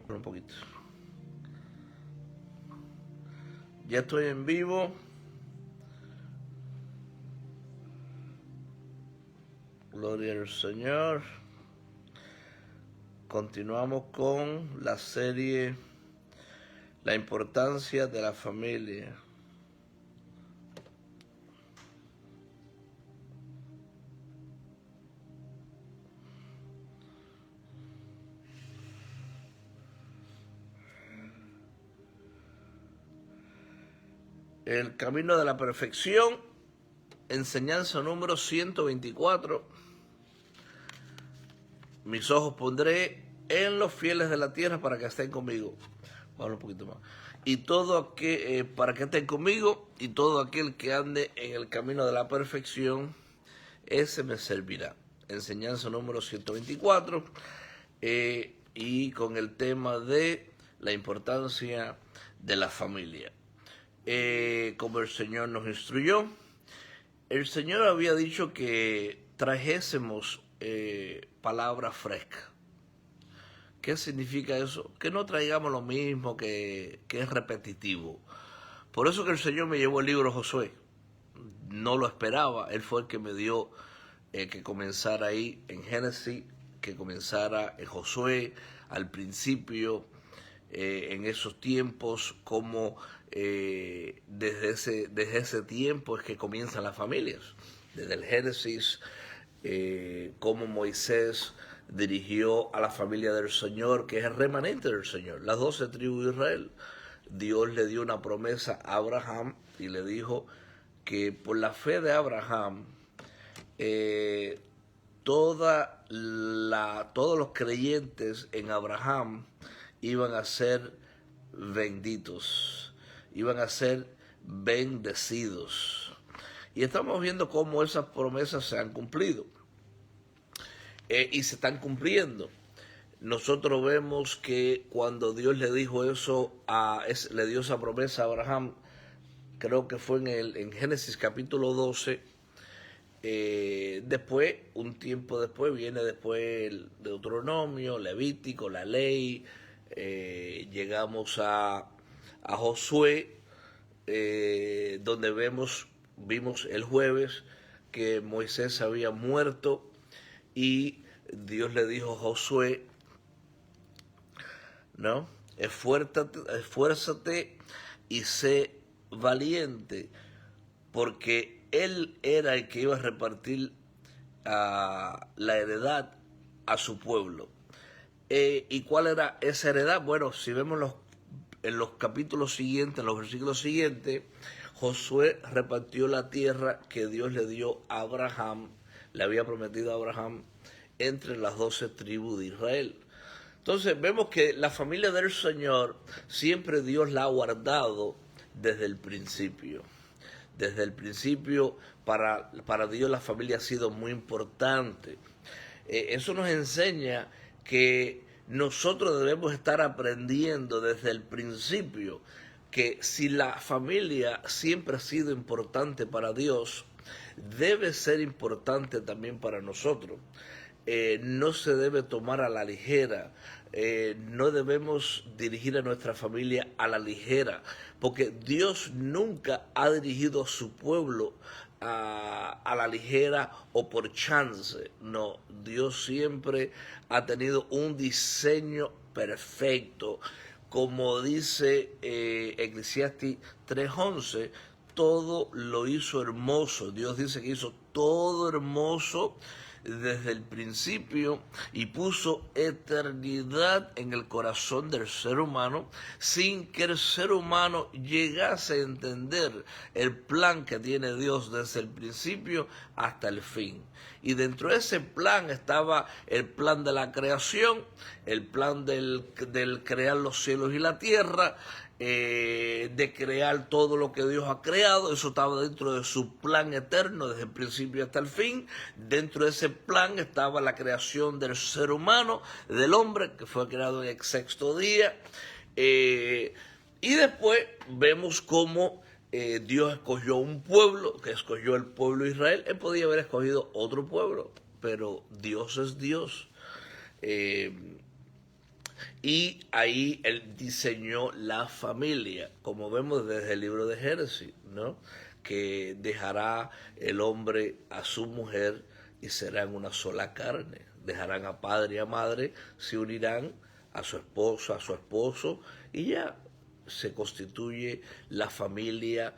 Un poquito. Ya estoy en vivo. Gloria al Señor. Continuamos con la serie La importancia de la familia. El camino de la perfección, enseñanza número 124. Mis ojos pondré en los fieles de la tierra para que estén conmigo. Vamos un poquito más. Y todo aquel, para que estén conmigo, y todo aquel que ande en el camino de la perfección, ese me servirá. Enseñanza número 124. Y con el tema de la importancia de la familia. Como el Señor nos instruyó, el Señor había dicho que trajésemos palabra fresca. ¿Qué significa eso? Que no traigamos lo mismo que es repetitivo. Por eso que el Señor me llevó el libro Josué. No lo esperaba, Él fue el que me dio que comenzara ahí en Génesis, que comenzara en Josué, al principio, en esos tiempos, como desde ese tiempo es que comienzan las familias. Desde el Génesis, cómo Moisés dirigió a la familia del Señor, que es el remanente del Señor, las 12 tribus de Israel. Dios le dio una promesa a Abraham y le dijo que por la fe de Abraham, todos los creyentes en Abraham iban a ser benditos, iban a ser bendecidos. Y estamos viendo cómo esas promesas se han cumplido y se están cumpliendo. Nosotros vemos que cuando Dios le dijo eso, le dio esa promesa a Abraham, creo que fue en Génesis capítulo 12. Después, un tiempo después, viene después el Deuteronomio, Levítico, la ley. Llegamos a Josué, donde vimos el jueves que Moisés había muerto y Dios le dijo a Josué, ¿no? Esfuérzate y sé valiente, porque él era el que iba a repartir la heredad a su pueblo. ¿Y cuál era esa heredad? Bueno, si vemos en los capítulos siguientes, en los versículos siguientes, Josué repartió la tierra que Dios le dio a Abraham, le había prometido a Abraham, entre las 12 tribus de Israel. Entonces vemos que la familia del Señor siempre Dios la ha guardado desde el principio. Desde el principio para Dios la familia ha sido muy importante. Eso nos enseña que nosotros debemos estar aprendiendo desde el principio que si la familia siempre ha sido importante para Dios, debe ser importante también para nosotros. No se debe tomar a la ligera, no debemos dirigir a nuestra familia a la ligera, porque Dios nunca ha dirigido a su pueblo a la ligera o por chance. No, Dios siempre ha tenido un diseño perfecto. Como dice Eclesiastés 3:11, todo lo hizo hermoso. Dios dice que hizo todo hermoso desde el principio y puso eternidad en el corazón del ser humano sin que el ser humano llegase a entender el plan que tiene Dios desde el principio hasta el fin. Y dentro de ese plan estaba el plan de la creación, el plan del crear los cielos y la tierra, de crear todo lo que Dios ha creado. Eso estaba dentro de su plan eterno desde el principio hasta el fin. Dentro de ese plan estaba la creación del ser humano, del hombre, que fue creado en el sexto día. Y después vemos cómo Dios escogió un pueblo, que escogió el pueblo de Israel. Él podía haber escogido otro pueblo, pero Dios es Dios. Y ahí él diseñó la familia, como vemos desde el libro de Génesis, ¿no? Que dejará el hombre a su mujer y serán una sola carne. Dejarán a padre y a madre, se unirán a su esposo, y ya se constituye la familia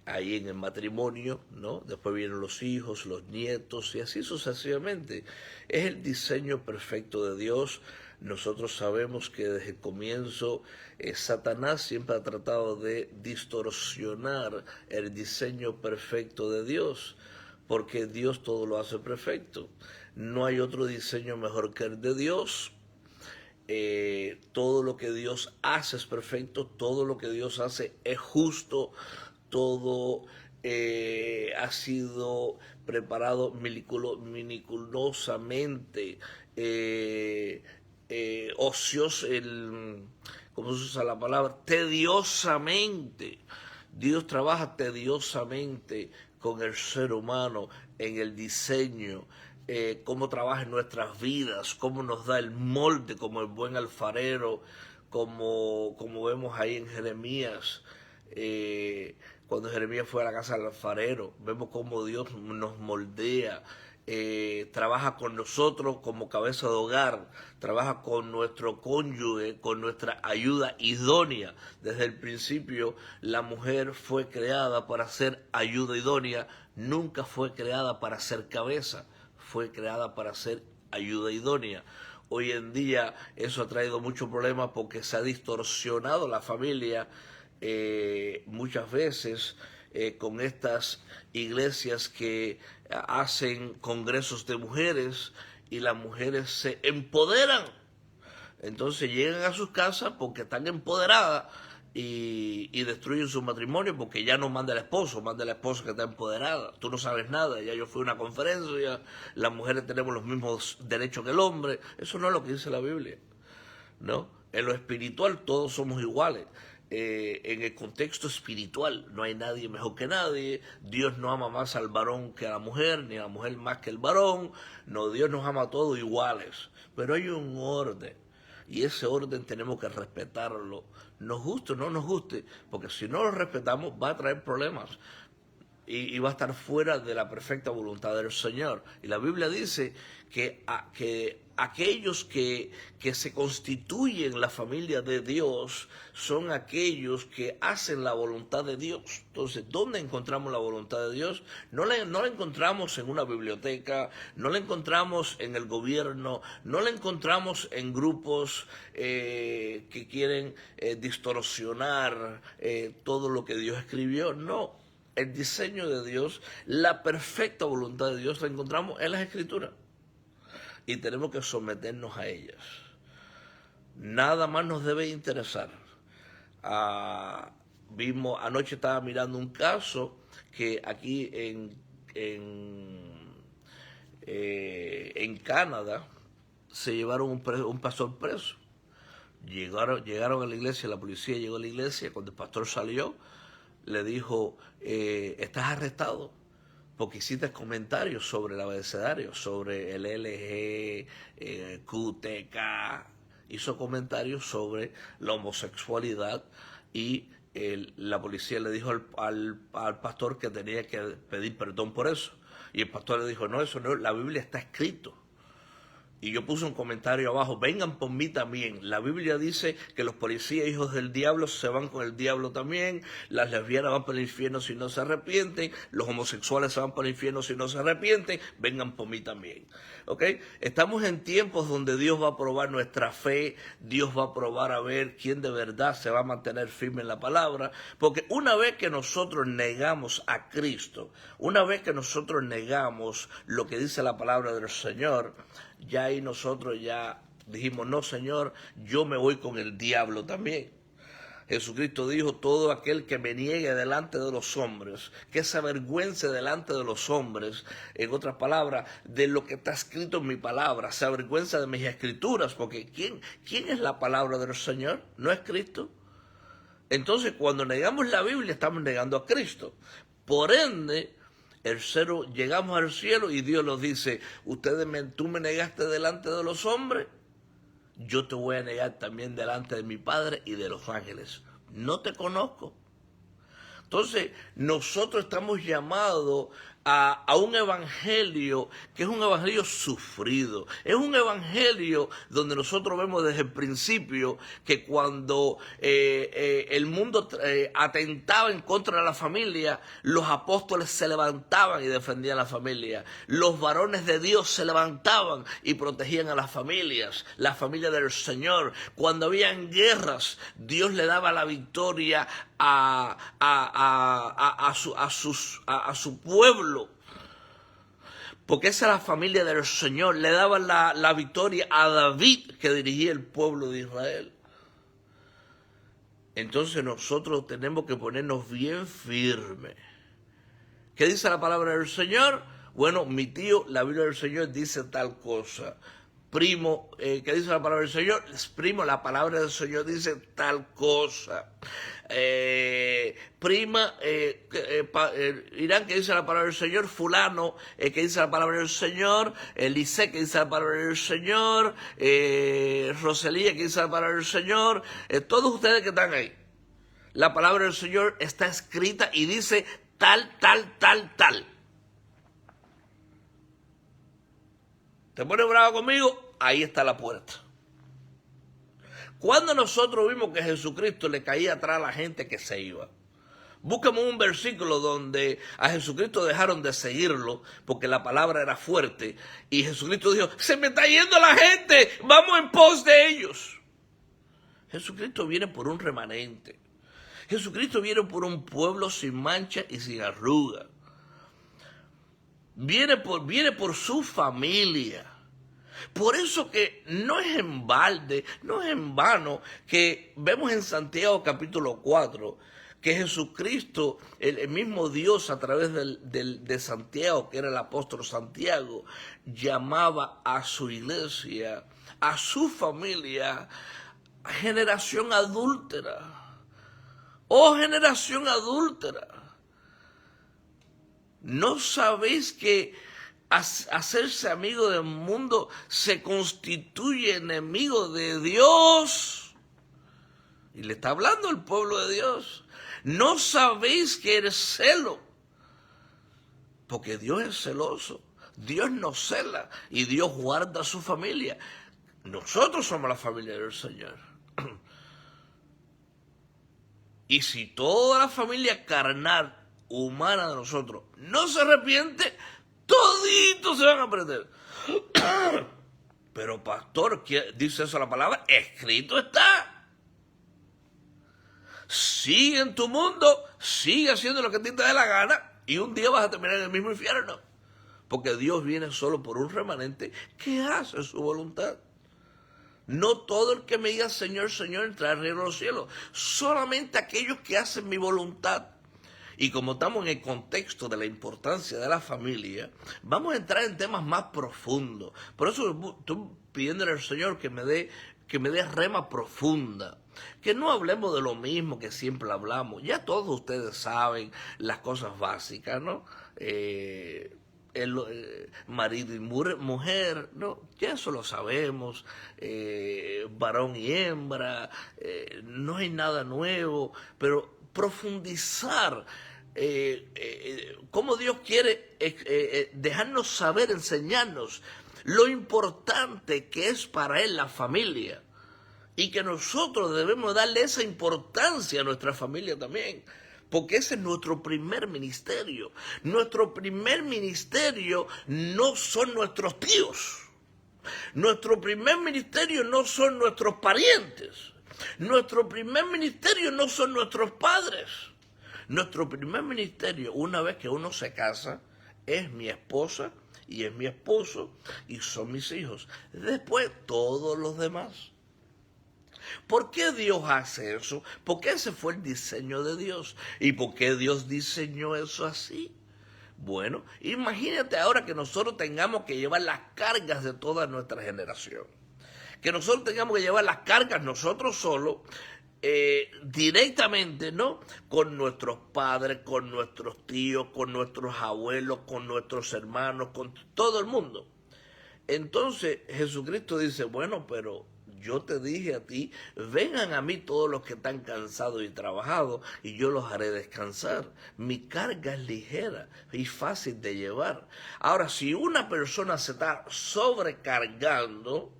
ahí en el matrimonio, ¿no? Después vienen los hijos, los nietos y así sucesivamente. Es el diseño perfecto de Dios. Nosotros sabemos que desde el comienzo Satanás siempre ha tratado de distorsionar el diseño perfecto de Dios, porque Dios todo lo hace perfecto. No hay otro diseño mejor que el de Dios. Todo lo que Dios hace es perfecto, todo lo que Dios hace es justo, todo ha sido preparado meticulosamente, ocioso, ¿cómo se usa la palabra? Tediosamente. Dios trabaja tediosamente con el ser humano en el diseño, cómo trabaja en nuestras vidas, cómo nos da el molde como el buen alfarero, como vemos ahí en Jeremías. Cuando Jeremías fue a la casa del alfarero, vemos cómo Dios nos moldea, trabaja con nosotros como cabeza de hogar, trabaja con nuestro cónyuge, con nuestra ayuda idónea. Desde el principio la mujer fue creada para ser ayuda idónea, nunca fue creada para ser cabeza, fue creada para ser ayuda idónea. Hoy en día eso ha traído muchos problemas porque se ha distorsionado la familia muchas veces con estas iglesias que hacen congresos de mujeres y las mujeres se empoderan. Entonces llegan a sus casas porque están empoderadas y destruyen su matrimonio porque ya no manda el esposo, manda la esposa que está empoderada. Tú no sabes nada, ya yo fui a una conferencia, las mujeres tenemos los mismos derechos que el hombre. Eso no es lo que dice la Biblia, ¿no? En lo espiritual todos somos iguales. En el contexto espiritual no hay nadie mejor que nadie. Dios no ama más al varón que a la mujer, ni a la mujer más que el varón. No, Dios nos ama a todos iguales. Pero hay un orden. Y ese orden tenemos que respetarlo. Nos guste o no nos guste. Porque si no lo respetamos va a traer problemas. Y va a estar fuera de la perfecta voluntad del Señor. Y la Biblia dice que aquellos que se constituyen la familia de Dios son aquellos que hacen la voluntad de Dios. Entonces, ¿dónde encontramos la voluntad de Dios? No la encontramos en una biblioteca, no la encontramos en el gobierno, no la encontramos en grupos que quieren distorsionar todo lo que Dios escribió. No. El diseño de Dios, la perfecta voluntad de Dios la encontramos en las Escrituras y tenemos que someternos a ellas. Nada más nos debe interesar. Anoche estaba mirando un caso que aquí en Canadá se llevaron un pastor preso. Llegaron a la iglesia, la policía llegó a la iglesia, cuando el pastor salió, le dijo, estás arrestado porque hiciste comentarios sobre el abecedario, sobre el LGQTK, hizo comentarios sobre la homosexualidad y la policía le dijo al pastor que tenía que pedir perdón por eso. Y el pastor le dijo, no, eso no, la Biblia está escrito. Y yo puse un comentario abajo, vengan por mí también. La Biblia dice que los policías hijos del diablo se van con el diablo también, las lesbianas van para el infierno si no se arrepienten, los homosexuales se van para el infierno si no se arrepienten, vengan por mí también. ¿Ok? Estamos en tiempos donde Dios va a probar nuestra fe, Dios va a probar a ver quién de verdad se va a mantener firme en la palabra, porque una vez que nosotros negamos a Cristo, una vez que nosotros negamos lo que dice la palabra del Señor, ya ahí nosotros ya dijimos, no Señor, yo me voy con el diablo también. Jesucristo dijo, todo aquel que me niegue delante de los hombres, que se avergüence delante de los hombres, en otras palabras, de lo que está escrito en mi palabra, se avergüenza de mis escrituras, porque ¿quién es la palabra del Señor? ¿No es Cristo? Entonces, cuando negamos la Biblia, estamos negando a Cristo. Por ende, llegamos al cielo y Dios nos dice, tú me negaste delante de los hombres yo te voy a negar también delante de mi Padre y de los ángeles. No te conozco. Entonces, nosotros estamos llamados a un evangelio que es un evangelio sufrido. Es un evangelio donde nosotros vemos desde el principio que cuando el mundo atentaba en contra de la familia, los apóstoles se levantaban y defendían la familia. Los varones de Dios se levantaban y protegían a la familia del Señor. Cuando habían guerras, Dios le daba la victoria a su pueblo, porque esa es la familia del Señor. Le daban la victoria a David, que dirigía el pueblo de Israel. Entonces nosotros tenemos que ponernos bien firmes. ¿Qué dice la palabra del Señor? Bueno, mi tío, la Biblia del Señor dice tal cosa. Primo, ¿qué dice la palabra del Señor? Primo, la palabra del Señor dice tal cosa. Prima, Irán, que dice la palabra del Señor. Fulano, que dice la palabra del Señor. Lice, que dice la palabra del Señor. Roselía, que dice la palabra del Señor. Todos ustedes que están ahí. La palabra del Señor está escrita y dice tal, tal, tal, tal. ¿Te pones bravo conmigo? Ahí está la puerta. Cuando nosotros vimos que Jesucristo le caía atrás a la gente que se iba, búscame un versículo donde a Jesucristo dejaron de seguirlo porque la palabra era fuerte y Jesucristo dijo, se me está yendo la gente, vamos en pos de ellos. Jesucristo viene por un remanente. Jesucristo viene por un pueblo sin mancha y sin arruga. Viene por su familia. Por eso que no es en balde, no es en vano que vemos en Santiago capítulo 4 que Jesucristo, el mismo Dios a través de Santiago, que era el apóstol Santiago, llamaba a su iglesia, a su familia, generación adúltera. Oh, generación adúltera. ¿No sabéis que hacerse amigo del mundo se constituye enemigo de Dios? Y le está hablando el pueblo de Dios. ¿No sabéis que eres celo? Porque Dios es celoso. Dios nos cela y Dios guarda a su familia. Nosotros somos la familia del Señor. Y si toda la familia carnal, humana de nosotros, no se arrepiente, toditos se van a perder. Pero pastor, ¿qué dice eso la palabra? Escrito está. Sigue en tu mundo, sigue haciendo lo que a ti te dé la gana y un día vas a terminar en el mismo infierno. Porque Dios viene solo por un remanente que hace su voluntad. No todo el que me diga Señor, Señor entrará al reino de los cielos. Solamente aquellos que hacen mi voluntad. Y como estamos en el contexto de la importancia de la familia, vamos a entrar en temas más profundos. Por eso estoy pidiéndole al Señor que me dé rema profunda. Que no hablemos de lo mismo que siempre hablamos. Ya todos ustedes saben las cosas básicas, ¿no? Marido y mujer, ¿no? Ya eso lo sabemos, varón y hembra, no hay nada nuevo, pero profundizar cómo Dios quiere dejarnos saber, enseñarnos lo importante que es para Él la familia y que nosotros debemos darle esa importancia a nuestra familia también. Porque ese es nuestro primer ministerio. Nuestro primer ministerio no son nuestros tíos. Nuestro primer ministerio no son nuestros parientes. Nuestro primer ministerio no son nuestros padres. Nuestro primer ministerio, una vez que uno se casa, es mi esposa y es mi esposo y son mis hijos. Después todos los demás. ¿Por qué Dios hace eso? Porque ese fue el diseño de Dios. ¿Y por qué Dios diseñó eso así? Bueno, imagínate ahora que nosotros tengamos que llevar las cargas de toda nuestra generación. Que nosotros tengamos que llevar las cargas nosotros solos, directamente, ¿no? Con nuestros padres, con nuestros tíos, con nuestros abuelos, con nuestros hermanos, con todo el mundo. Entonces Jesucristo dice, bueno, pero yo te dije a ti, vengan a mí todos los que están cansados y trabajados, y yo los haré descansar. Mi carga es ligera y fácil de llevar. Ahora, si una persona se está sobrecargando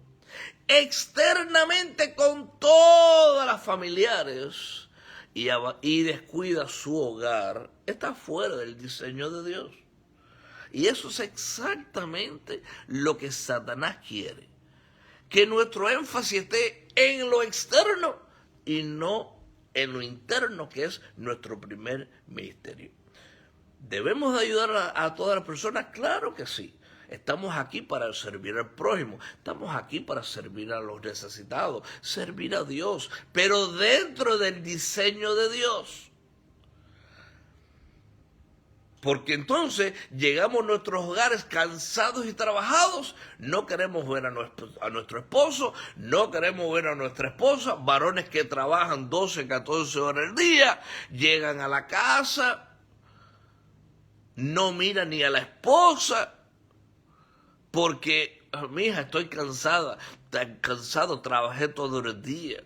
externamente con todas las familiares y descuida su hogar, está fuera del diseño de Dios. Y eso es exactamente lo que Satanás quiere. Que nuestro énfasis esté en lo externo y no en lo interno, que es nuestro primer ministerio. ¿Debemos de ayudar a todas las personas? Claro que sí. Estamos aquí para servir al prójimo, estamos aquí para servir a los necesitados, servir a Dios, pero dentro del diseño de Dios. Porque entonces llegamos a nuestros hogares cansados y trabajados, no queremos ver a nuestro esposo, no queremos ver a nuestra esposa, varones que trabajan 12, 14 horas al día, llegan a la casa, no miran ni a la esposa, porque, mija, estoy cansada, tan cansado, trabajé todo el día.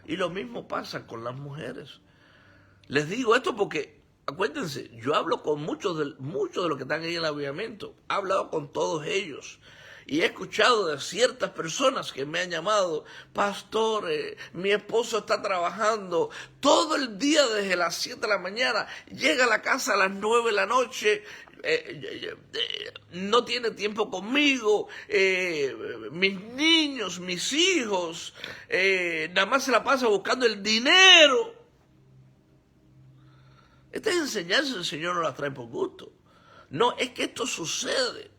Y lo mismo pasa con las mujeres. Les digo esto porque, acuérdense, yo hablo con muchos de los que están ahí en el avivamiento. He hablado con todos ellos. Y he escuchado de ciertas personas que me han llamado, pastor, mi esposo está trabajando todo el día desde las 7 de la mañana, llega a la casa a las 9 de la noche, no tiene tiempo conmigo, mis niños, mis hijos, nada más se la pasa buscando el dinero. Estas enseñanzas el Señor no las trae por gusto. No, es que esto sucede.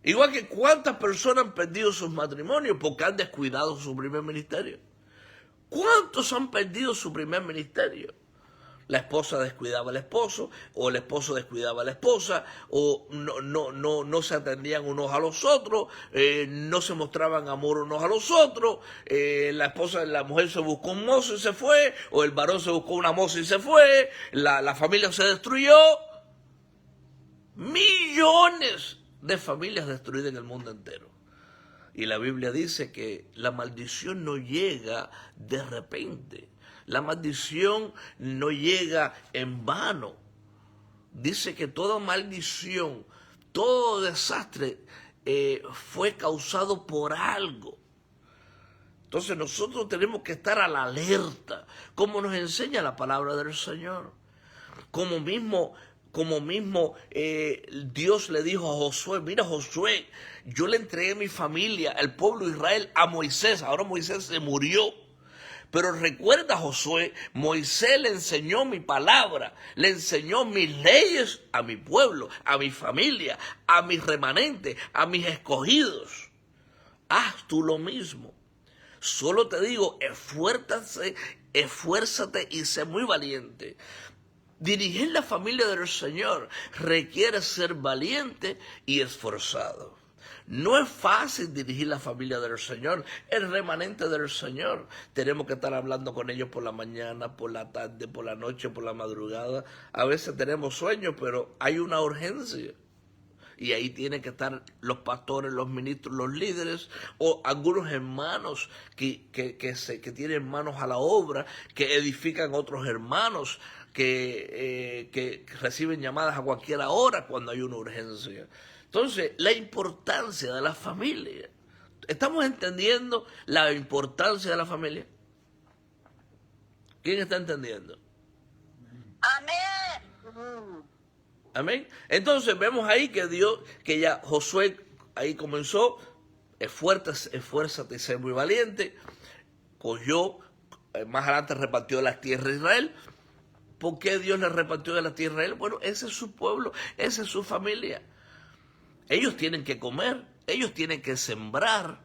Igual que cuántas personas han perdido sus matrimonios porque han descuidado su primer ministerio. ¿Cuántos han perdido su primer ministerio? La esposa descuidaba al esposo, o el esposo descuidaba a la esposa, o no se atendían unos a los otros, no se mostraban amor unos a los otros, la mujer se buscó un mozo y se fue, o el varón se buscó una moza y se fue, la familia se destruyó. Millones de familias destruidas en el mundo entero. Y la Biblia dice que la maldición no llega de repente. La maldición no llega en vano. Dice que toda maldición, todo desastre fue causado por algo. Entonces nosotros tenemos que estar a la alerta, como nos enseña la palabra del Señor. Como mismo Dios le dijo a Josué, mira Josué, yo le entregué mi familia, el pueblo de Israel, a Moisés. Ahora Moisés se murió. Pero recuerda, Josué, Moisés le enseñó mi palabra, le enseñó mis leyes a mi pueblo, a mi familia, a mis remanentes, a mis escogidos. Haz tú lo mismo. Solo te digo, esfuérzate y sé muy valiente. Dirigir la familia del Señor requiere ser valiente y esforzado. No es fácil dirigir la familia del Señor, el remanente del Señor. Tenemos que estar hablando con ellos por la mañana, por la tarde, por la noche, por la madrugada. A veces tenemos sueños, pero hay una urgencia. Y ahí tienen que estar los pastores, los ministros, los líderes, o algunos hermanos que tienen manos a la obra, que edifican otros hermanos, que reciben llamadas a cualquier hora cuando hay una urgencia. Entonces, la importancia de la familia. ¿Estamos entendiendo la importancia de la familia? ¿Quién está entendiendo? Amén. Amén. Entonces vemos ahí que ya Josué ahí comenzó, esfuérzate y sé muy valiente. Cogió, más adelante repartió las tierras de Israel. ¿Por qué Dios le repartió de la tierra a Israel? Bueno, ese es su pueblo, esa es su familia. Ellos tienen que comer, ellos tienen que sembrar,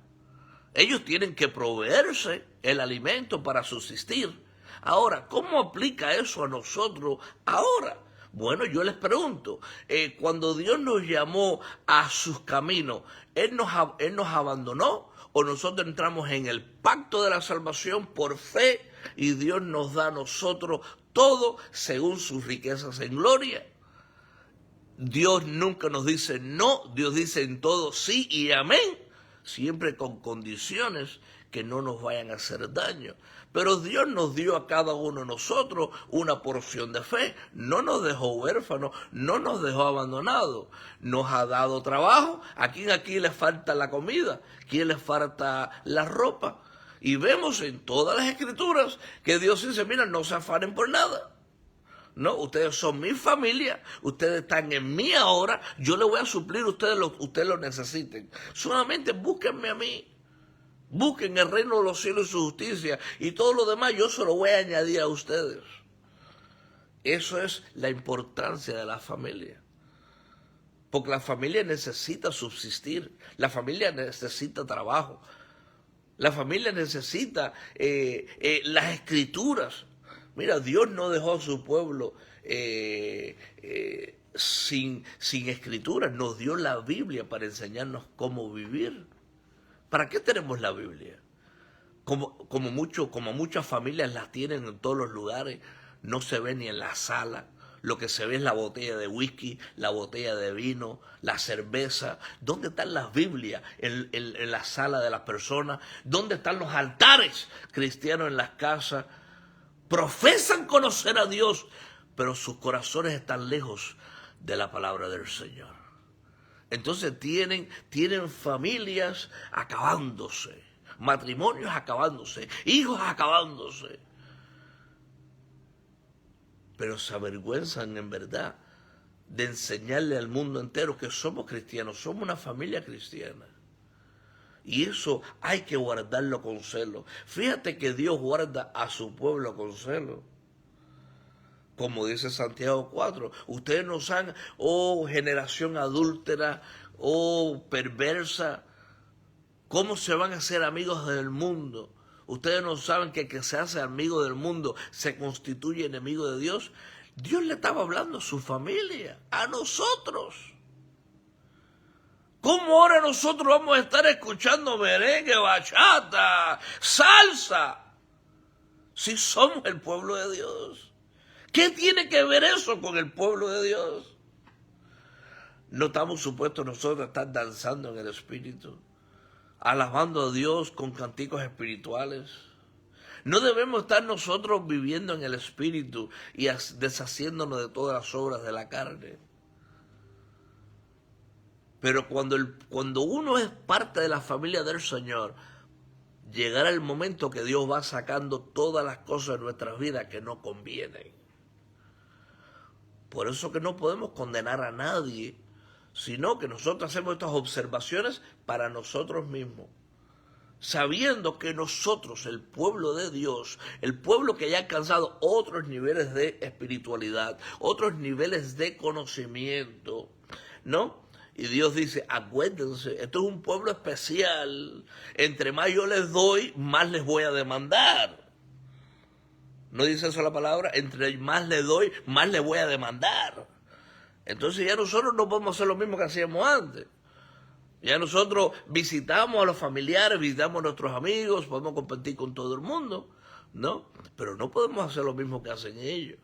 ellos tienen que proveerse el alimento para subsistir. Ahora, ¿cómo aplica eso a nosotros ahora? Bueno, yo les pregunto, cuando Dios nos llamó a sus caminos, ¿Él nos abandonó o nosotros entramos en el pacto de la salvación por fe y Dios nos da a nosotros todo según sus riquezas en gloria? Dios nunca nos dice no, Dios dice en todo sí y amén. siempre con condiciones que no nos vayan a hacer daño. Pero Dios nos dio a cada uno de nosotros una porción de fe. No nos dejó huérfanos, no nos dejó abandonados. Nos ha dado trabajo. ¿A quién aquí le falta la comida? ¿A quién le falta la ropa? Y vemos en todas las escrituras que Dios dice, mira, no se afanen por nada. No, ustedes son mi familia, ustedes están en mí ahora, yo les voy a suplir, ustedes lo necesiten. Solamente búsquenme a mí. Busquen el reino de los cielos y su justicia, y todo lo demás yo se lo voy a añadir a ustedes. Eso es la importancia de la familia. Porque la familia necesita subsistir, la familia necesita trabajo, la familia necesita las escrituras. Mira, Dios no dejó a su pueblo sin escrituras, nos dio la Biblia para enseñarnos cómo vivir. ¿Para qué tenemos la Biblia? Como muchas familias las tienen en todos los lugares, no se ve ni en la sala. Lo que se ve es la botella de whisky, la botella de vino, la cerveza. ¿Dónde están las Biblias en la sala de las personas? ¿Dónde están los altares cristianos en las casas? Profesan conocer a Dios, pero sus corazones están lejos de la palabra del Señor. Entonces tienen familias acabándose, matrimonios acabándose, hijos acabándose. Pero se avergüenzan en verdad de enseñarle al mundo entero que somos cristianos, somos una familia cristiana. Y eso hay que guardarlo con celo. Fíjate que Dios guarda a su pueblo con celo. Como dice Santiago 4, ustedes no saben, oh generación adúltera, oh perversa, ¿cómo se van a hacer amigos del mundo? Ustedes no saben que el que se hace amigo del mundo se constituye enemigo de Dios. Dios le estaba hablando a su familia, a nosotros. ¿Cómo ahora nosotros vamos a estar escuchando merengue, bachata, salsa, si somos el pueblo de Dios? ¿Qué tiene que ver eso con el pueblo de Dios? No estamos supuestos nosotros a estar danzando en el Espíritu, alabando a Dios con cánticos espirituales. No debemos estar nosotros viviendo en el Espíritu y deshaciéndonos de todas las obras de la carne. Pero cuando uno es parte de la familia del Señor, llegará el momento que Dios va sacando todas las cosas de nuestras vidas que no convienen. Por eso que no podemos condenar a nadie, sino que nosotros hacemos estas observaciones para nosotros mismos, sabiendo que nosotros, el pueblo de Dios, el pueblo que haya alcanzado otros niveles de espiritualidad, otros niveles de conocimiento, ¿no? Y Dios dice, acuérdense, esto es un pueblo especial, entre más yo les doy, más les voy a demandar. ¿No dice eso la palabra? Entre más le doy, más le voy a demandar. Entonces ya nosotros no podemos hacer lo mismo que hacíamos antes. Ya nosotros visitamos a los familiares, visitamos a nuestros amigos, podemos compartir con todo el mundo, ¿no? Pero no podemos hacer lo mismo que hacen ellos.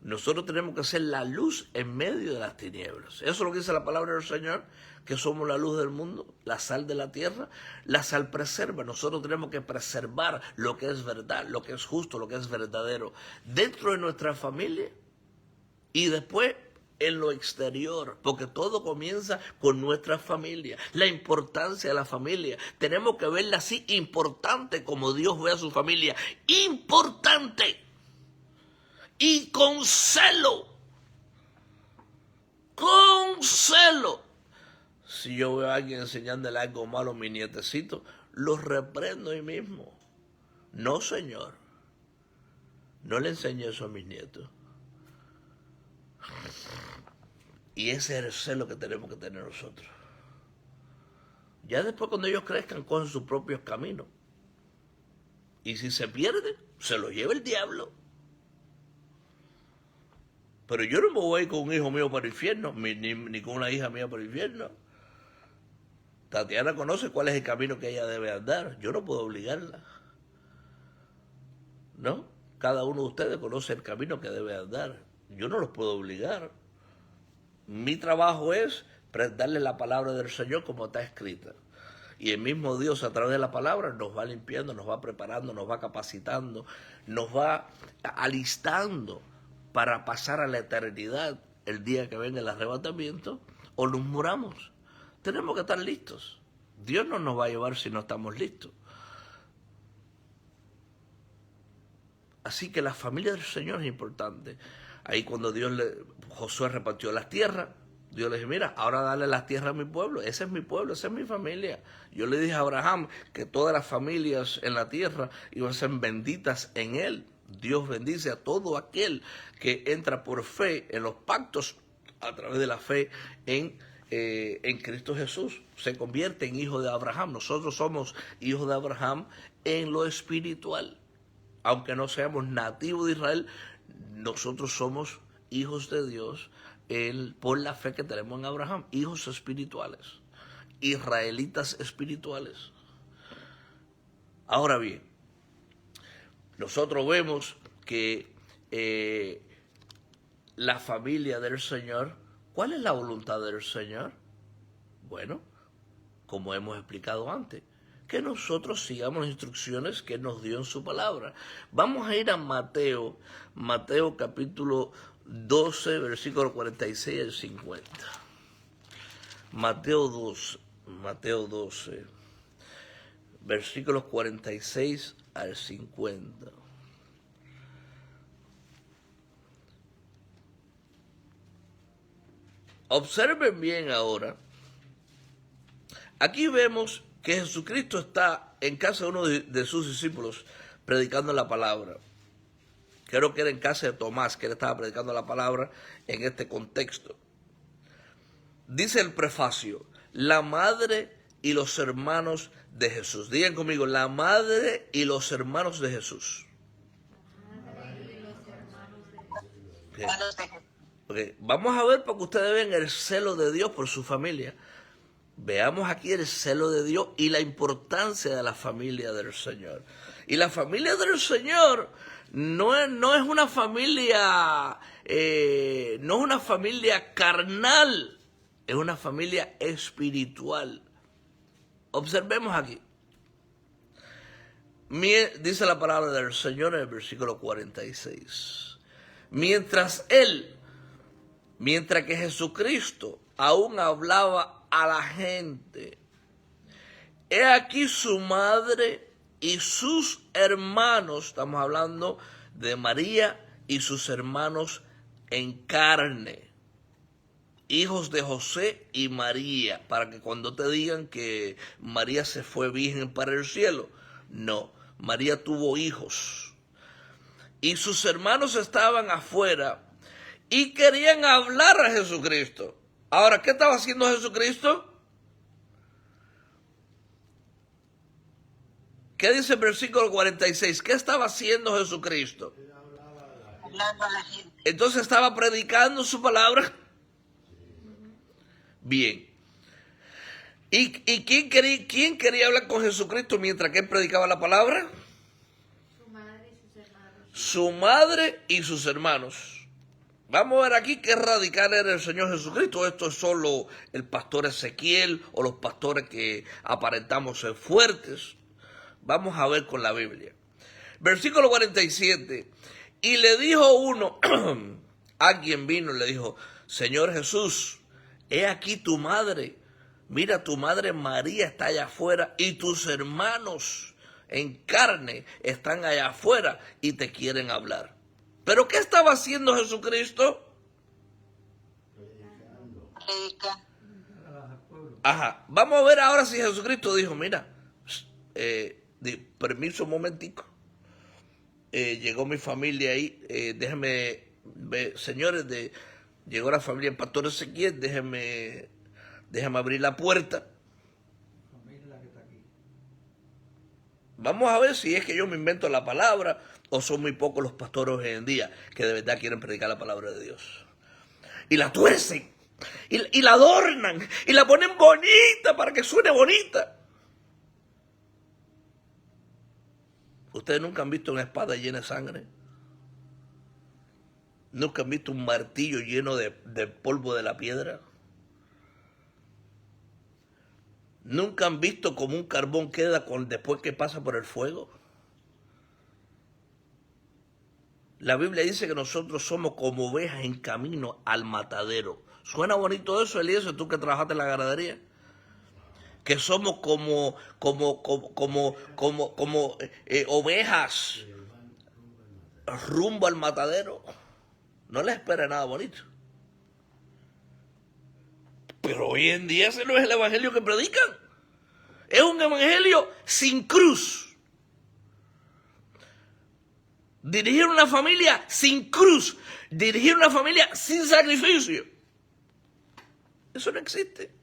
Nosotros tenemos que ser la luz en medio de las tinieblas. Eso es lo que dice la palabra del Señor, que somos la luz del mundo, la sal de la tierra. La sal preserva. Nosotros tenemos que preservar lo que es verdad, lo que es justo, lo que es verdadero, dentro de nuestra familia y después en lo exterior, porque todo comienza con nuestra familia. La importancia de la familia, tenemos que verla así, importante como Dios ve a su familia. Importante. Y con celo. Con celo. Si yo veo a alguien enseñándole algo malo a mi nietecito, lo reprendo ahí mismo. No, señor. No le enseño eso a mis nietos. Y ese es el celo que tenemos que tener nosotros. Ya después cuando ellos crezcan, cogen sus propios caminos. Y si se pierden, se los lleva el diablo. Pero yo no me voy con un hijo mío para el infierno, ni con una hija mía para el infierno. Tatiana conoce cuál es el camino que ella debe andar. Yo no puedo obligarla. ¿No? Cada uno de ustedes conoce el camino que debe andar. Yo no los puedo obligar. Mi trabajo es darle la palabra del Señor como está escrita. Y el mismo Dios a través de la palabra nos va limpiando, nos va preparando, nos va capacitando, nos va alistando para pasar a la eternidad el día que venga el arrebatamiento o nos muramos. Tenemos que estar listos. Dios no nos va a llevar si no estamos listos. Así que la familia del Señor es importante. Ahí cuando Josué repartió las tierras, Dios le dijo, mira, ahora dale las tierras a mi pueblo. Ese es mi pueblo, esa es mi familia. Yo le dije a Abraham que todas las familias en la tierra iban a ser benditas en él. Dios bendice a todo aquel que entra por fe en los pactos a través de la fe en Cristo Jesús. Se convierte en hijo de Abraham. Nosotros somos hijos de Abraham en lo espiritual. Aunque no seamos nativos de Israel, nosotros somos hijos de Dios por la fe que tenemos en Abraham, hijos espirituales, israelitas espirituales. Ahora bien, nosotros vemos que la familia del Señor, ¿cuál es la voluntad del Señor? Bueno, como hemos explicado antes, que nosotros sigamos las instrucciones que nos dio en su palabra. Vamos a ir a Mateo capítulo 12, versículo 46 al 50. Mateo 12, versículos 46 al 50. Observen bien ahora. Aquí vemos que Jesucristo está en casa de uno de sus discípulos predicando la palabra. Creo que era en casa de Tomás que él estaba predicando la palabra en este contexto. Dice el prefacio, la madre y los hermanos de Jesús. Digan conmigo, la madre y los hermanos de Jesús. Okay. Vamos a ver para que ustedes vean el celo de Dios por su familia. Veamos aquí el celo de Dios y la importancia de la familia del Señor. Y la familia del Señor no es una familia, no es una familia carnal, es una familia espiritual. Observemos aquí. Dice la palabra del Señor en el versículo 46. Mientras que Jesucristo aún hablaba a la gente, he aquí su madre y sus hermanos, estamos hablando de María y sus hermanos en carne, hijos de José y María, para que cuando te digan que María se fue virgen para el cielo, no, María tuvo hijos. Y sus hermanos estaban afuera y querían hablar a Jesucristo. Ahora, ¿qué estaba haciendo Jesucristo? ¿Qué dice el versículo 46? ¿Qué estaba haciendo Jesucristo? Hablando a la gente. Entonces estaba predicando su palabra. Bien. ¿Y quién quería hablar con Jesucristo mientras que él predicaba la palabra? Su madre y sus hermanos. Su madre y sus hermanos. Vamos a ver aquí qué radical era el Señor Jesucristo. Esto es solo el pastor Ezequiel o los pastores que aparentamos ser fuertes. Vamos a ver con la Biblia. Versículo 47. Y le dijo uno, alguien vino y le dijo, Señor Jesús, he aquí tu madre. Mira, tu madre María está allá afuera y tus hermanos en carne están allá afuera y te quieren hablar. ¿Pero qué estaba haciendo Jesucristo? Ajá. Vamos a ver ahora si Jesucristo dijo, mira, permiso un momentico. Llegó mi familia ahí, déjenme ver, señores, llegó la familia del pastor Ezequiel, déjenme abrir la puerta. Vamos a ver si es que yo me invento la palabra o son muy pocos los pastores hoy en día que de verdad quieren predicar la palabra de Dios. Y la tuercen, y la adornan, y la ponen bonita para que suene bonita. ¿Ustedes nunca han visto una espada llena de sangre? ¿Nunca han visto un martillo lleno de polvo de la piedra? ¿Nunca han visto cómo un carbón queda después que pasa por el fuego? La Biblia dice que nosotros somos como ovejas en camino al matadero. ¿Suena bonito eso, Eliezer, tú que trabajaste en la ganadería? Que somos como ovejas rumbo al matadero. No les espera nada bonito. Pero hoy en día ese no es el evangelio que predican. Es un evangelio sin cruz. Dirigir una familia sin cruz. Dirigir una familia sin sacrificio. Eso no existe.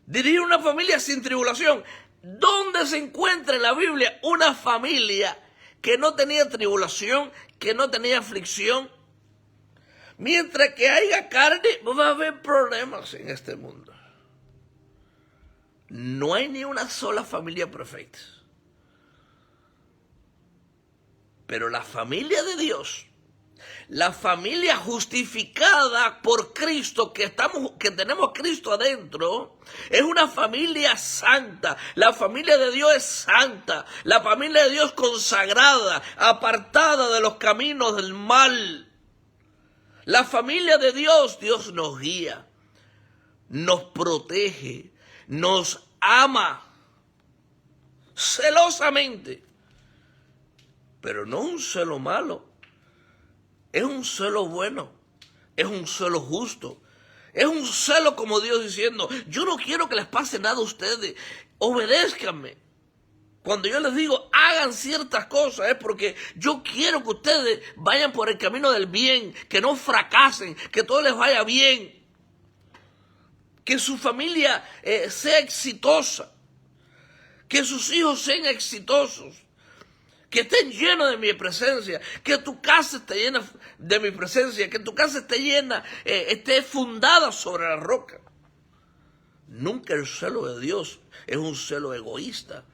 Dirigir una familia sin tribulación. ¿Dónde se encuentra en la Biblia una familia que no tenía tribulación, que no tenía aflicción? Mientras que haya carne, va a haber problemas en este mundo. No hay ni una sola familia perfecta. Pero la familia de Dios, la familia justificada por Cristo, que tenemos Cristo adentro, es una familia santa. La familia de Dios es santa. La familia de Dios consagrada, apartada de los caminos del mal. La familia de Dios, Dios nos guía, nos protege, nos ama celosamente. Pero no un celo malo. Es un celo bueno, es un celo justo, es un celo como Dios diciendo, yo no quiero que les pase nada a ustedes, obedézcanme. Cuando yo les digo, hagan ciertas cosas, es porque yo quiero que ustedes vayan por el camino del bien, que no fracasen, que todo les vaya bien, que su familia sea exitosa, que sus hijos sean exitosos. Que estén llenos de mi presencia, que tu casa esté llena de mi presencia, que tu casa esté llena, esté fundada sobre la roca. Nunca el celo de Dios es un celo egoísta,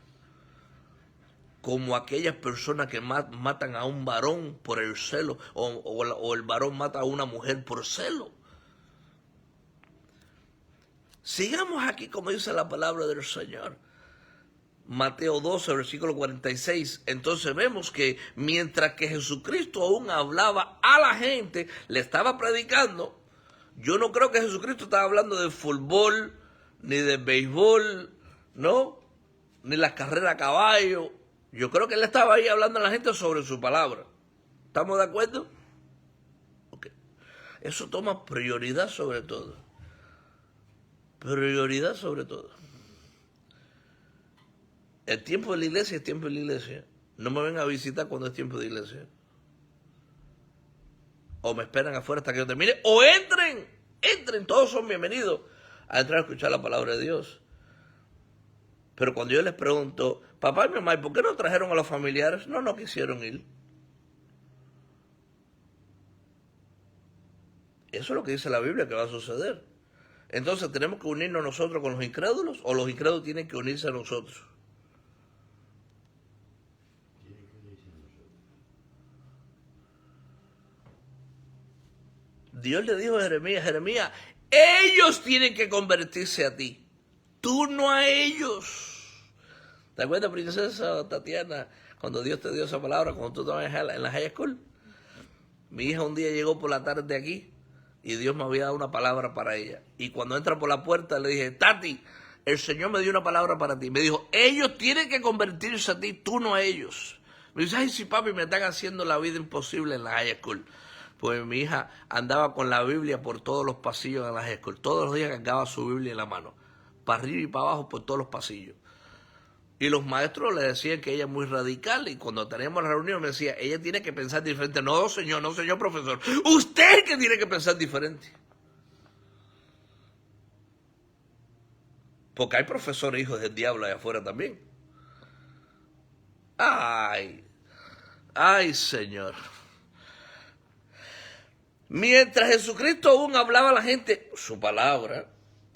como aquellas personas que matan a un varón por el celo, o el varón mata a una mujer por celo. Sigamos aquí como dice la palabra del Señor. Mateo 12, versículo 46. Entonces vemos que mientras que Jesucristo aún hablaba a la gente, le estaba predicando. Yo no creo que Jesucristo estaba hablando de fútbol, ni de béisbol, ¿no? Ni las carreras a caballo. Yo creo que él estaba ahí hablando a la gente sobre su palabra. ¿Estamos de acuerdo? Okay. Eso toma prioridad sobre todo. Prioridad sobre todo. El tiempo de la iglesia es tiempo de la iglesia. No me vengan a visitar cuando es tiempo de iglesia. O me esperan afuera hasta que yo termine. O entren, todos son bienvenidos a entrar a escuchar la palabra de Dios. Pero cuando yo les pregunto, papá y mamá, ¿y por qué no trajeron a los familiares? No quisieron ir. Eso es lo que dice la Biblia que va a suceder. Entonces, ¿tenemos que unirnos nosotros con los incrédulos o los incrédulos tienen que unirse a nosotros? Dios le dijo a Jeremías, ellos tienen que convertirse a ti, tú no a ellos. ¿Te acuerdas, princesa Tatiana, cuando Dios te dio esa palabra, cuando tú estabas en la high school? Mi hija un día llegó por la tarde aquí y Dios me había dado una palabra para ella. Y cuando entra por la puerta le dije, Tati, el Señor me dio una palabra para ti. Me dijo, ellos tienen que convertirse a ti, tú no a ellos. Me dice, ay, sí, papi, me están haciendo la vida imposible en la high school. Pues mi hija andaba con la Biblia por todos los pasillos de la high school. Todos los días cargaba su Biblia en la mano. Para arriba y para abajo por todos los pasillos. Y los maestros le decían que ella es muy radical. Y cuando teníamos la reunión me decía, ella tiene que pensar diferente. No, señor, profesor. Usted es que tiene que pensar diferente. Porque hay profesores hijos del diablo allá afuera también. Ay, Señor. Mientras Jesucristo aún hablaba a la gente su palabra,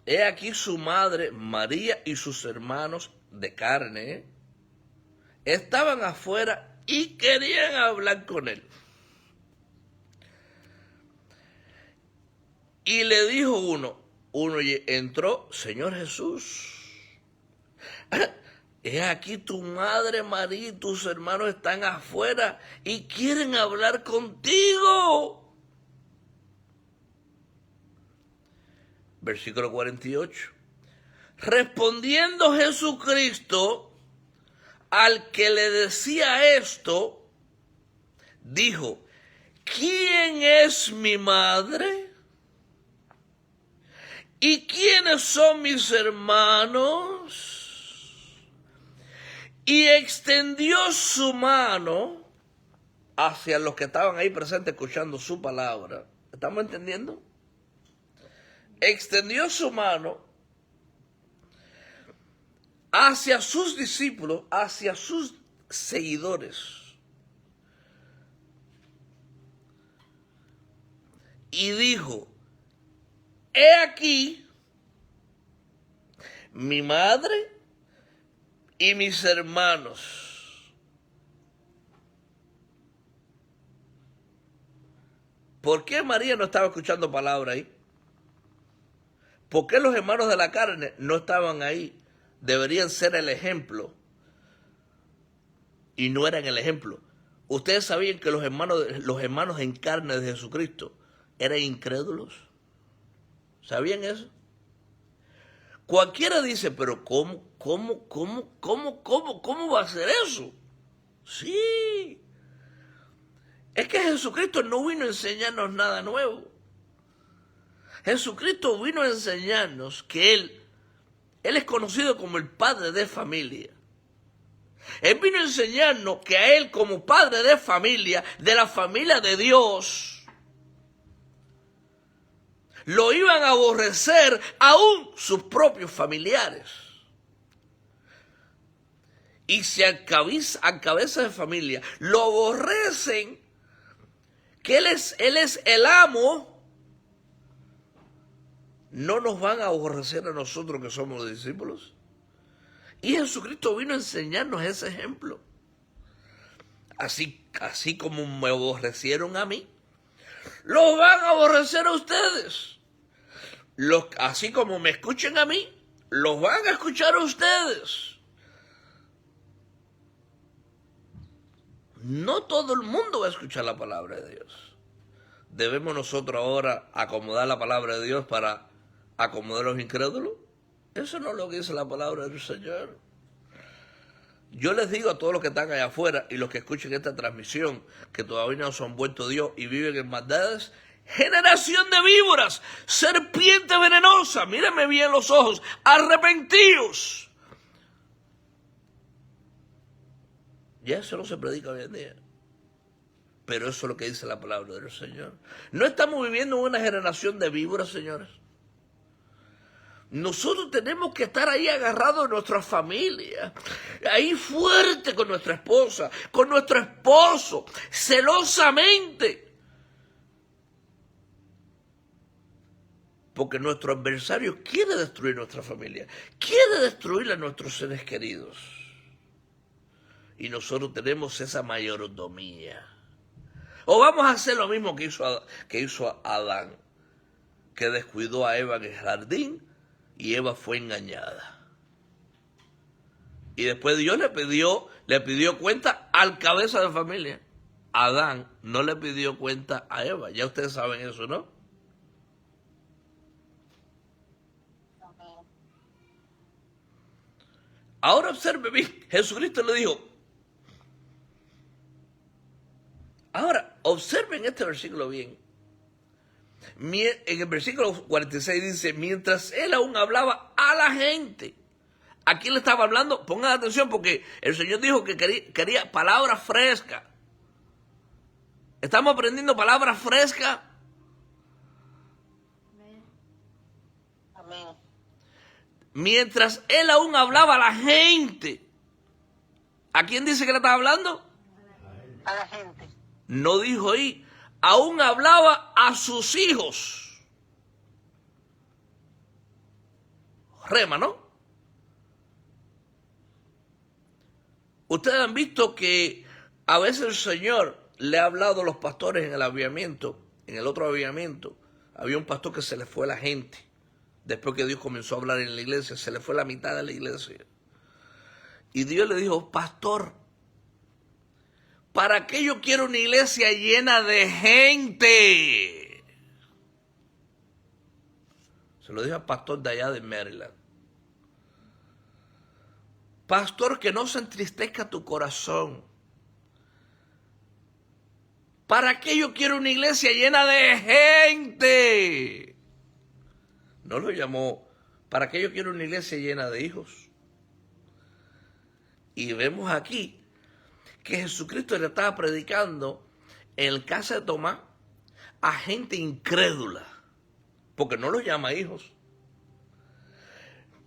he aquí su madre, María, y sus hermanos de carne, estaban afuera y querían hablar con él. Y le dijo uno entró, Señor Jesús, he aquí tu madre María y tus hermanos están afuera y quieren hablar contigo. Versículo 48. Respondiendo Jesucristo al que le decía esto, dijo, ¿quién es mi madre? ¿Y quiénes son mis hermanos? Y extendió su mano hacia los que estaban ahí presentes escuchando su palabra. ¿Estamos entendiendo? Extendió su mano hacia sus discípulos, hacia sus seguidores. Y dijo, he aquí mi madre y mis hermanos. ¿Por qué María no estaba escuchando palabra ahí? ¿Por qué los hermanos de la carne no estaban ahí? Deberían ser el ejemplo. Y no eran el ejemplo. Ustedes sabían que los hermanos en carne de Jesucristo eran incrédulos. ¿Sabían eso? Cualquiera dice, pero ¿cómo va a ser eso? Sí. Es que Jesucristo no vino a enseñarnos nada nuevo. Jesucristo vino a enseñarnos que Él es conocido como el padre de familia. Él vino a enseñarnos que a Él como padre de familia, de la familia de Dios, lo iban a aborrecer aún sus propios familiares. Y si al cabeza de familia lo aborrecen, que Él es el amo, ¿no nos van a aborrecer a nosotros que somos discípulos? Y Jesucristo vino a enseñarnos ese ejemplo. Así como me aborrecieron a mí, los van a aborrecer a ustedes. Así como me escuchen a mí, los van a escuchar a ustedes. No todo el mundo va a escuchar la palabra de Dios. ¿Debemos nosotros ahora acomodar la palabra de Dios para acomodar a los incrédulos? Eso no es lo que dice la palabra del Señor. Yo les digo a todos los que están allá afuera y los que escuchen esta transmisión, que todavía no se han vuelto Dios y viven en maldades, generación de víboras, serpiente venenosa, mírenme bien los ojos, arrepentíos. Ya eso no se predica hoy en día. Pero eso es lo que dice la palabra del Señor. No estamos viviendo en una generación de víboras, señores. Nosotros tenemos que estar ahí agarrados a nuestra familia, ahí fuerte con nuestra esposa, con nuestro esposo, celosamente. Porque nuestro adversario quiere destruir nuestra familia, quiere destruir a nuestros seres queridos. Y nosotros tenemos esa mayordomía. O vamos a hacer lo mismo que hizo Adán, que descuidó a Eva en el jardín y Eva fue engañada. Y después Dios le pidió cuenta al cabeza de familia. Adán no le pidió cuenta a Eva. Ya ustedes saben eso, ¿no? Ahora observe bien, Jesucristo le dijo. Ahora, observen este versículo bien. En el versículo 46 dice, mientras él aún hablaba a la gente. ¿A quién le estaba hablando? Pongan atención porque el Señor dijo que quería palabras frescas. ¿Estamos aprendiendo palabras frescas? Amén. Mientras él aún hablaba a la gente. ¿A quién dice que le estaba hablando? A la gente. No dijo ahí. Aún hablaba a sus hijos. Rema, ¿no? Ustedes han visto que a veces el Señor le ha hablado a los pastores en el avivamiento, en el otro avivamiento, Había un pastor que se le fue la gente. Después que Dios comenzó a hablar en la iglesia, se le fue la mitad de la iglesia. Y Dios le dijo, pastor, ¿para qué yo quiero una iglesia llena de gente? Se lo dijo al pastor de allá de Maryland. Pastor, que no se entristezca tu corazón. ¿Para qué yo quiero una iglesia llena de gente? No lo llamó, ¿para qué yo quiero una iglesia llena de hijos? Y vemos aquí que Jesucristo le estaba predicando en el casa de Tomás a gente incrédula, porque no los llama hijos.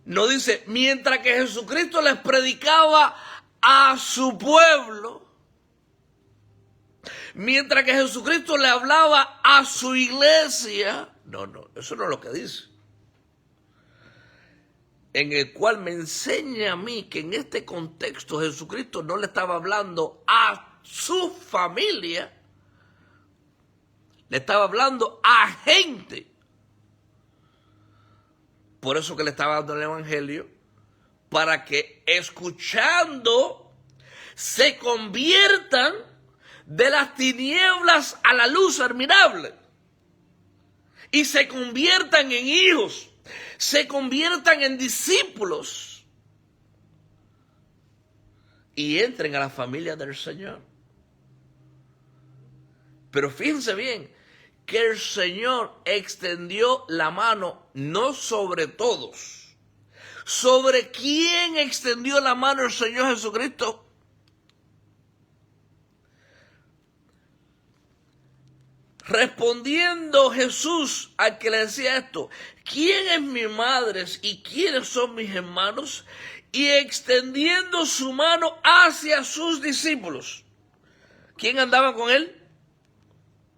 No dice, mientras que Jesucristo les predicaba a su pueblo, mientras que Jesucristo le hablaba a su iglesia. No, eso no es lo que dice. En el cual me enseña a mí que en este contexto Jesucristo no le estaba hablando a su familia, le estaba hablando a gente. Por eso que le estaba dando el evangelio, para que escuchando se conviertan de las tinieblas a la luz admirable y se conviertan en hijos, se conviertan en discípulos y entren a la familia del Señor. Pero fíjense bien que el Señor extendió la mano no sobre todos. ¿Sobre quién extendió la mano el Señor Jesucristo? Respondiendo Jesús al que le decía esto, ¿quién es mi madre y quiénes son mis hermanos? Y extendiendo su mano hacia sus discípulos. ¿Quién andaba con él?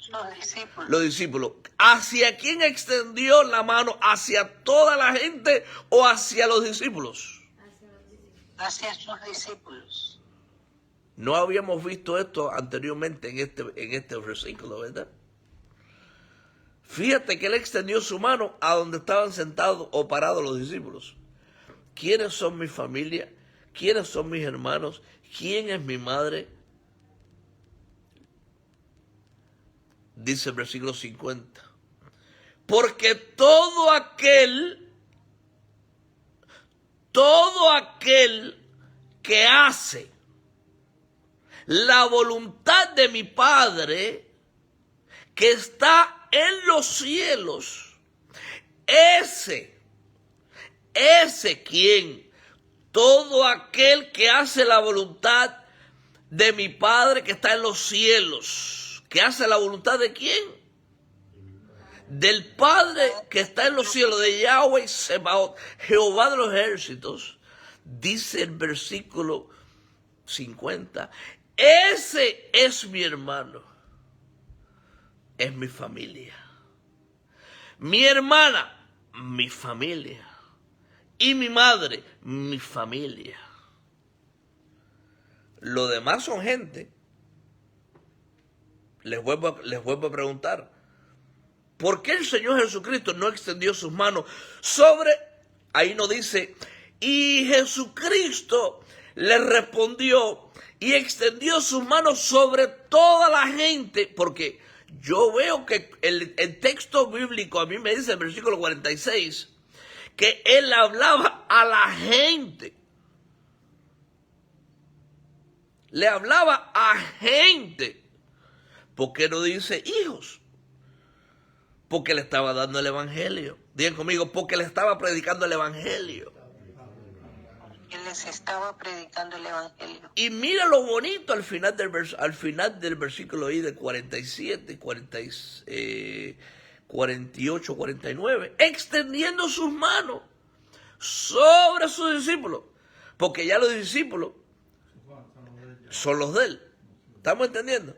Los discípulos. Los discípulos. ¿Hacia quién extendió la mano? ¿Hacia toda la gente o hacia los discípulos? Hacia sus discípulos. No habíamos visto esto anteriormente en este versículo, ¿verdad? Fíjate que él extendió su mano a donde estaban sentados o parados los discípulos. ¿Quiénes son mi familia? ¿Quiénes son mis hermanos? ¿Quién es mi madre? Dice el versículo 50. Porque todo aquel que hace la voluntad de mi Padre que está en los cielos, todo aquel que hace la voluntad de mi Padre que está en los cielos, que hace la voluntad de quién, del Padre que está en los cielos, de Yahweh Sebaot, Jehová de los ejércitos, dice el versículo 50, ese es mi hermano. Es mi familia. Mi hermana, mi familia. Y mi madre, mi familia. Lo demás son gente. Les vuelvo a preguntar. ¿Por qué el Señor Jesucristo no extendió sus manos sobre... Ahí no dice, y Jesucristo le respondió y extendió sus manos sobre toda la gente, porque... Yo veo que el texto bíblico a mí me dice en el versículo 46 que él hablaba a la gente. Le hablaba a gente. ¿Por qué no dice hijos? Porque le estaba dando el evangelio. Digan conmigo, porque le estaba predicando el evangelio. Él les estaba predicando el evangelio. Y mira lo bonito al final del versículo ahí de 47, 48, 49, extendiendo sus manos sobre sus discípulos, porque ya los discípulos son los de él. ¿Estamos entendiendo?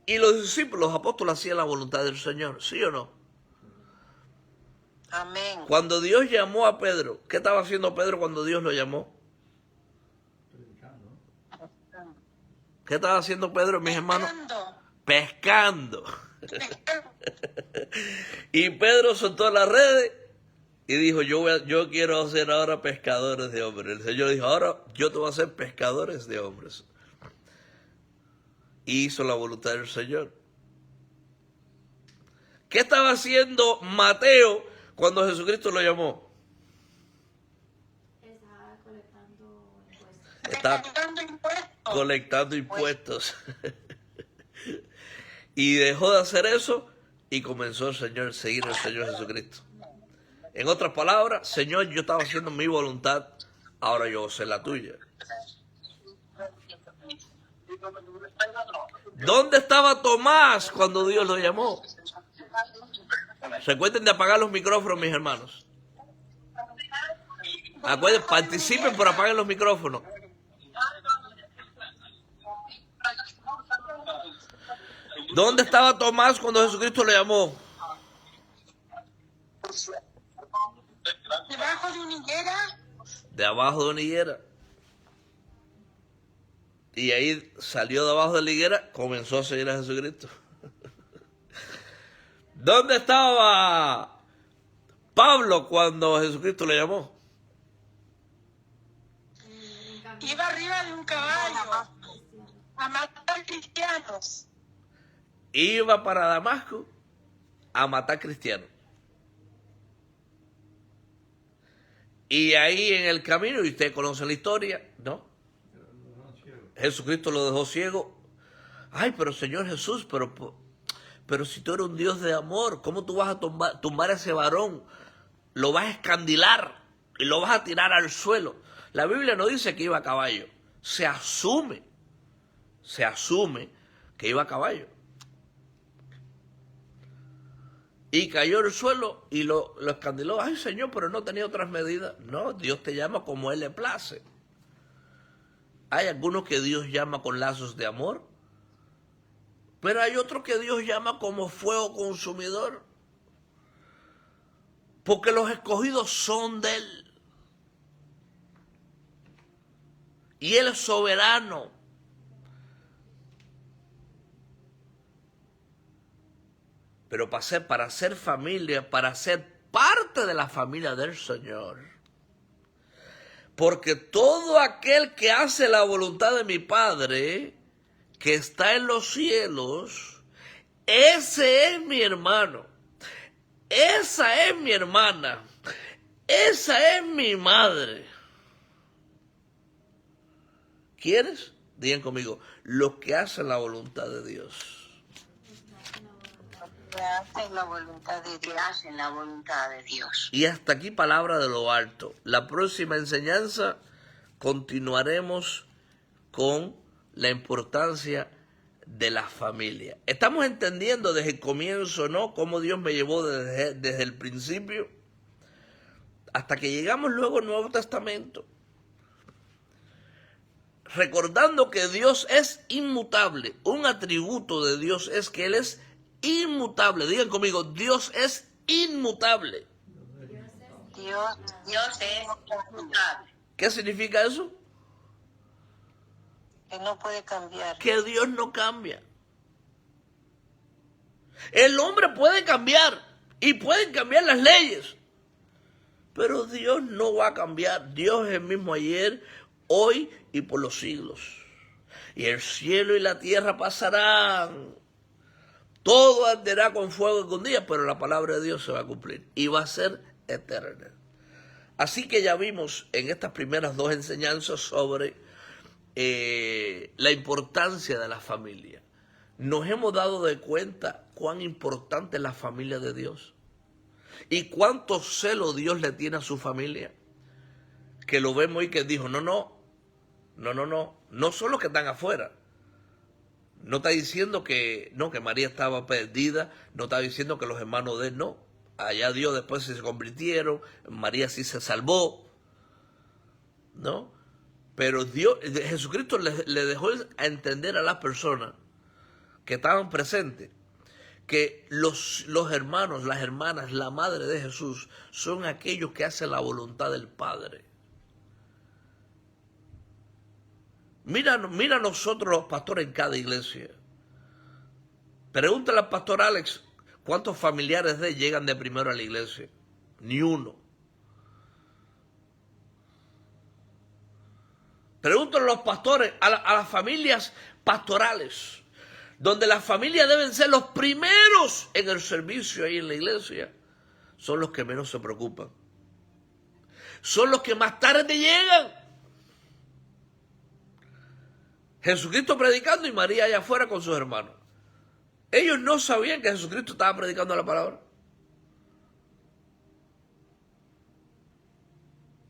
Y los discípulos, los apóstoles, hacían la voluntad del Señor, ¿sí o no? Amén. Cuando Dios llamó a Pedro, ¿qué estaba haciendo Pedro cuando Dios lo llamó? ¿Qué estaba haciendo Pedro, mis hermanos? Pescando. Y Pedro soltó las redes y dijo, yo quiero ser ahora pescadores de hombres. El Señor dijo, ahora yo te voy a hacer pescadores de hombres. Y hizo la voluntad del Señor. ¿Qué estaba haciendo Mateo cuando Jesucristo lo llamó? Estaba colectando impuestos. Estaba colectando impuestos. Y dejó de hacer eso y comenzó el Señor a seguir al Señor Jesucristo. En otras palabras, Señor, yo estaba haciendo mi voluntad, ahora yo voy a hacer la tuya. ¿Dónde estaba Tomás cuando Dios lo llamó? Recuerden de apagar los micrófonos, mis hermanos. Acuérdense, participen por apagar los micrófonos. ¿Dónde estaba Tomás cuando Jesucristo le llamó? Debajo de una higuera. De abajo de una higuera. Y ahí salió de abajo de la higuera, comenzó a seguir a Jesucristo. ¿Dónde estaba Pablo cuando Jesucristo le llamó? Iba arriba de un caballo a matar cristianos. Iba para Damasco a matar cristianos. Y ahí en el camino, y ustedes conocen la historia, ¿no? Jesucristo lo dejó ciego. Ay, pero Señor Jesús, pero si tú eres un Dios de amor, ¿cómo tú vas a tumbar a ese varón? Lo vas a escandilar y lo vas a tirar al suelo. La Biblia no dice que iba a caballo. Se asume que iba a caballo. Y cayó al suelo y lo escandiló. Ay, Señor, pero no tenía otras medidas. No, Dios te llama como Él le place. Hay algunos que Dios llama con lazos de amor, pero hay otros que Dios llama como fuego consumidor. Porque los escogidos son de Él. Y Él es soberano. Pero para ser familia, para ser parte de la familia del Señor. Porque todo aquel que hace la voluntad de mi Padre, que está en los cielos, ese es mi hermano, esa es mi hermana, esa es mi madre. ¿Quieres? Digan conmigo, los que hacen la voluntad de Dios. Hacen la voluntad de Dios. Hacen la voluntad de Dios. Y hasta aquí palabra de lo alto. La próxima enseñanza continuaremos con la importancia de la familia. Estamos entendiendo desde el comienzo, ¿no? Cómo Dios me llevó desde el principio hasta que llegamos luego al Nuevo Testamento. Recordando que Dios es inmutable. Un atributo de Dios es que Él es inmutable. Digan conmigo, Dios es inmutable. Dios es inmutable. ¿Qué significa eso? Que no puede cambiar. Que Dios no cambia. El hombre puede cambiar y pueden cambiar las leyes, pero Dios no va a cambiar. Dios es el mismo ayer, hoy y por los siglos. Y el cielo y la tierra pasarán. Todo arderá con fuego y con día, pero la palabra de Dios se va a cumplir y va a ser eterna. Así que ya vimos en estas primeras dos enseñanzas sobre la importancia de la familia. Nos hemos dado de cuenta cuán importante es la familia de Dios y cuánto celo Dios le tiene a su familia, que lo vemos y que dijo, no son los que están afuera. No está diciendo que María estaba perdida, no está diciendo que los hermanos de él no. Allá Dios después se convirtieron, María sí se salvó, ¿no? Pero Jesucristo le dejó a entender a las personas que estaban presentes que los hermanos, las hermanas, la madre de Jesús son aquellos que hacen la voluntad del Padre. Mira nosotros los pastores en cada iglesia. Pregúntale al pastor Alex cuántos familiares de él llegan de primero a la iglesia. Ni uno. Pregúntale a los pastores, a las familias pastorales, donde las familias deben ser los primeros en el servicio ahí en la iglesia. Son los que menos se preocupan. Son los que más tarde llegan. Jesucristo predicando y María allá afuera con sus hermanos. Ellos no sabían que Jesucristo estaba predicando la palabra.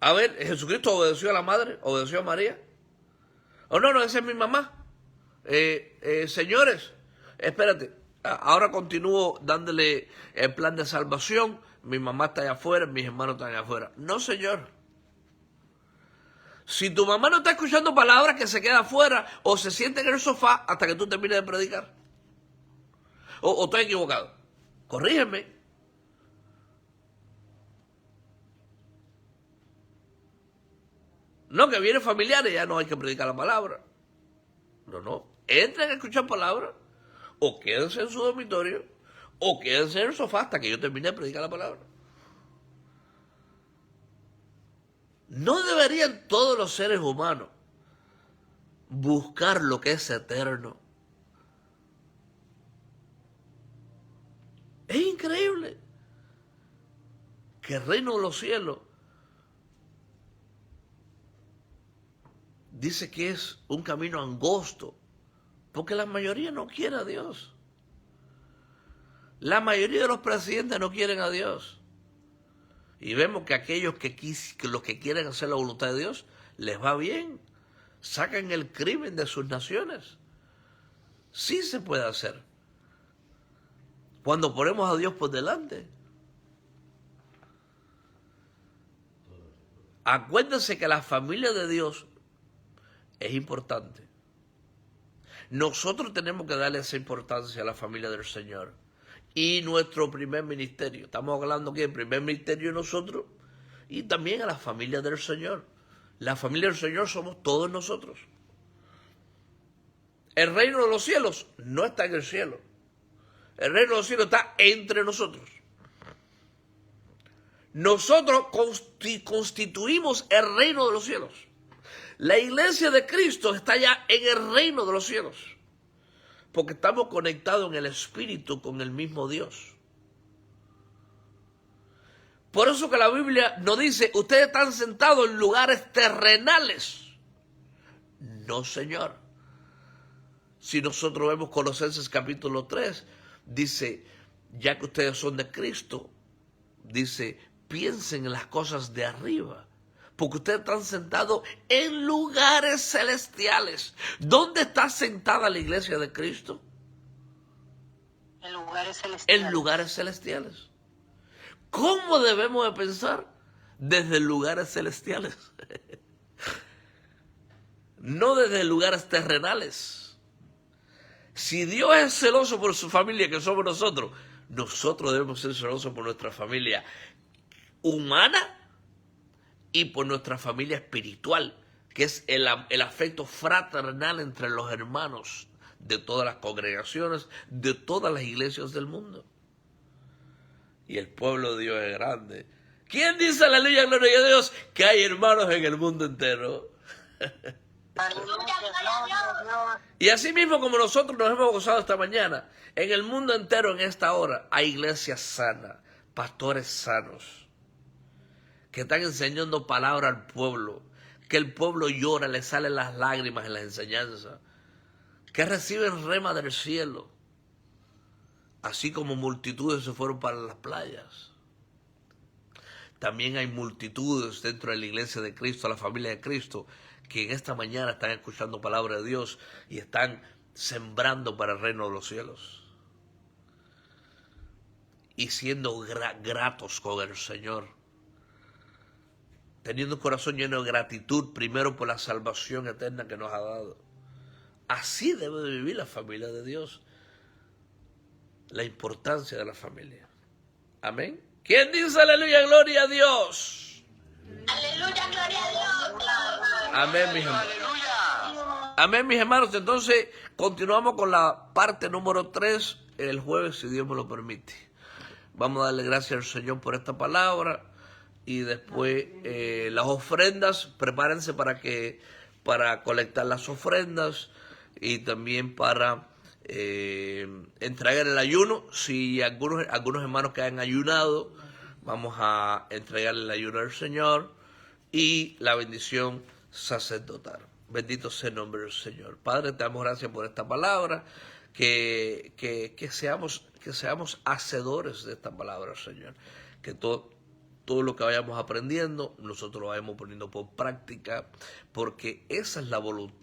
A ver, ¿Jesucristo obedeció a la madre? ¿Obedeció a María? Oh, no, esa es mi mamá. Señores, espérate. Ahora continúo dándole el plan de salvación. Mi mamá está allá afuera, mis hermanos están allá afuera. No, señor. Si tu mamá no está escuchando palabras, que se queda afuera o se siente en el sofá hasta que tú termines de predicar. O estoy equivocado. Corrígeme. No, que vienen familiares, ya no hay que predicar la palabra. No. Entren a escuchar palabra, o quédense en su dormitorio, o quédense en el sofá hasta que yo termine de predicar la palabra. ¿No deberían todos los seres humanos buscar lo que es eterno? Es increíble que el reino de los cielos dice que es un camino angosto, porque la mayoría no quiere a Dios. La mayoría de los presidentes no quieren a Dios. Y vemos que aquellos que los que quieren hacer la voluntad de Dios, les va bien. Sacan el crimen de sus naciones. Sí se puede hacer. Cuando ponemos a Dios por delante. Acuérdense que la familia de Dios es importante. Nosotros tenemos que darle esa importancia a la familia del Señor. Y nuestro primer ministerio. Estamos hablando aquí del primer ministerio de nosotros y también a la familia del Señor. La familia del Señor somos todos nosotros. El reino de los cielos no está en el cielo. El reino de los cielos está entre nosotros. Nosotros constituimos el reino de los cielos. La iglesia de Cristo está ya en el reino de los cielos. Porque estamos conectados en el Espíritu con el mismo Dios. Por eso que la Biblia nos dice, ustedes están sentados en lugares terrenales. No, Señor. Si nosotros vemos Colosenses capítulo 3, dice, ya que ustedes son de Cristo, dice, piensen en las cosas de arriba. Porque ustedes están sentados en lugares celestiales. ¿Dónde está sentada la iglesia de Cristo? En lugares celestiales. En lugares celestiales. ¿Cómo debemos de pensar? Desde lugares celestiales. No desde lugares terrenales. Si Dios es celoso por su familia, que somos nosotros, nosotros debemos ser celosos por nuestra familia humana y por nuestra familia espiritual, que es el afecto fraternal entre los hermanos de todas las congregaciones, de todas las iglesias del mundo. Y el pueblo de Dios es grande. ¿Quién dice aleluya, gloria a Dios? Que hay hermanos en el mundo entero. Y así mismo como nosotros nos hemos gozado esta mañana, en el mundo entero en esta hora hay iglesias sanas, pastores sanos, que están enseñando palabra al pueblo, que el pueblo llora, le salen las lágrimas en la enseñanza, que reciben rema del cielo, así como multitudes se fueron para las playas. También hay multitudes dentro de la iglesia de Cristo, la familia de Cristo, que en esta mañana están escuchando palabra de Dios y están sembrando para el reino de los cielos. Y siendo gratos con el Señor. Teniendo un corazón lleno de gratitud, primero por la salvación eterna que nos ha dado. Así debe de vivir la familia de Dios. La importancia de la familia. Amén. ¿Quién dice aleluya, gloria a Dios? Aleluya, gloria a Dios. Amén, mis hermanos. Amén, mis hermanos. Entonces, continuamos con la parte número 3 el jueves, si Dios me lo permite. Vamos a darle gracias al Señor por esta palabra. Y después las ofrendas, prepárense para colectar las ofrendas y también para entregar el ayuno. Si algunos hermanos que han ayunado, vamos a entregar el ayuno al Señor y la bendición sacerdotal. Bendito sea el nombre del Señor. Padre, te damos gracias por esta palabra, que seamos hacedores de esta palabra, Señor. Que todo lo que vayamos aprendiendo, nosotros lo vayamos poniendo por práctica, porque esa es la voluntad